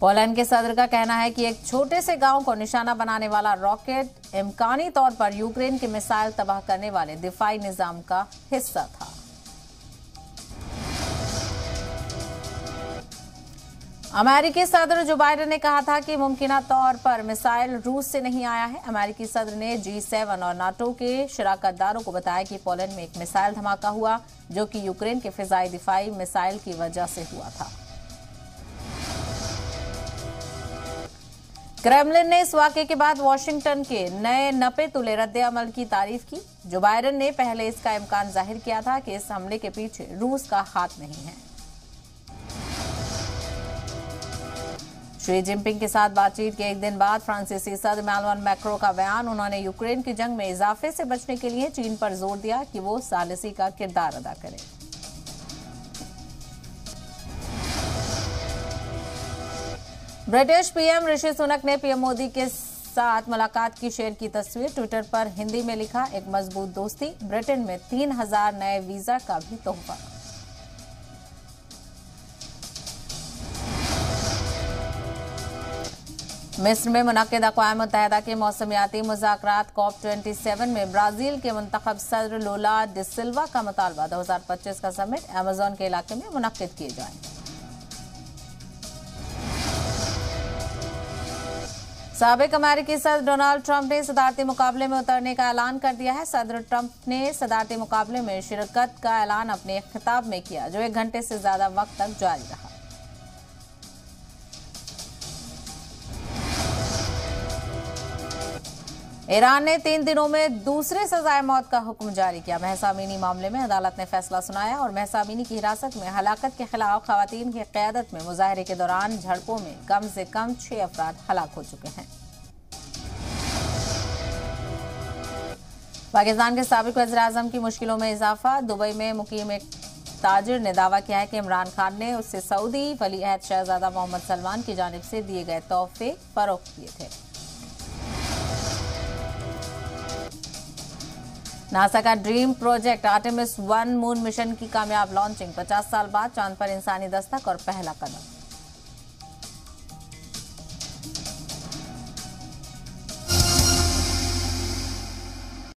Poland के सदर का कहना है कि एक छोटे से गांव को निशाना बनाने वाला रॉकेट इम्कानी तौर पर यूक्रेन के मिसाइल तबाह करने वाले दिफाई निजाम का हिस्सा था। अमेरिकी सदर जो बाइडेन ने कहा था कि मुमकिना तौर पर मिसाइल रूस से नहीं आया है। अमेरिकी सदर ने G7 और नाटो के शिराकतदारों को बताया कि पोलैंड में एक मिसाइल धमाका हुआ जो कि यूक्रेन के फिजाई दिफाई मिसाइल की वजह से हुआ था। क्रेमलिन ने इस वाकये के बाद वॉशिंगटन के नए नपे तुले रद्द अमल की तारीफ की। जो बाइडेन ने पहले इसका इम्कान जाहिर किया था कि इस हमले के पीछे रूस का हाथ नहीं है। शी जिनपिंग के साथ बातचीत के एक दिन बाद फ्रांसीसी सदर इमैनुअल मैक्रों का बयान। उन्होंने यूक्रेन की जंग में इजाफे से बचने के लिए चीन पर जोर दिया कि वो सालिसी का किरदार अदा करे। ब्रिटिश पीएम ऋषि सुनक ने पीएम मोदी के साथ मुलाकात की शेयर की तस्वीर। ट्विटर पर हिंदी में लिखा, एक मजबूत दोस्ती, ब्रिटेन में 3000 नए वीजा का भी तोहफा। मिस्र में मुनक्किद अक़वाम मुत्तहिदा के मौसमियाती मुज़ाकरात COP27 में ब्राजील के मुंतखब सदर लूला डी सिल्वा का मुतालबा 2025 का समिट अमेज़न के इलाके में मुनक्किद किए जाएं। साबिक अमेरिकी सदर डोनाल्ड ट्रंप ने सदारती मुकाबले में उतरने का ऐलान कर दिया है। सदर ट्रंप ने सदारती मुकाबले में शिरकत का ऐलान अपने खिताब में किया जो 1 घंटे से ज्यादा वक्त तक जारी रहा। ईरान ने 3 दिनों में दूसरे सजाए मौत का हुक्म जारी किया। महसा अमीनी मामले में अदालत ने फैसला सुनाया और महसा अमीनी की हिरासत में हलाकत के खिलाफ खवातीन की क़यादत में मुजाहरे के दौरान झड़पों में कम से कम 6 अफराद हलाक हो चुके हैं। पाकिस्तान के साबिक वज़ीर-ए-आज़म की मुश्किलों में इजाफा। दुबई में मुकीम एक ताजिर ने दावा किया है कि इमरान खान ने उससे सऊदी वली-अहद शहजादा मोहम्मद सलमान की जानिब से दिए गए तोहफे फरोख्त किए थे। नासा का dream project Artemis 1 moon mission की कामयाब लॉन्चिंग। 50 साल बाद चांद पर इंसानी दस्तक और पहला कदम।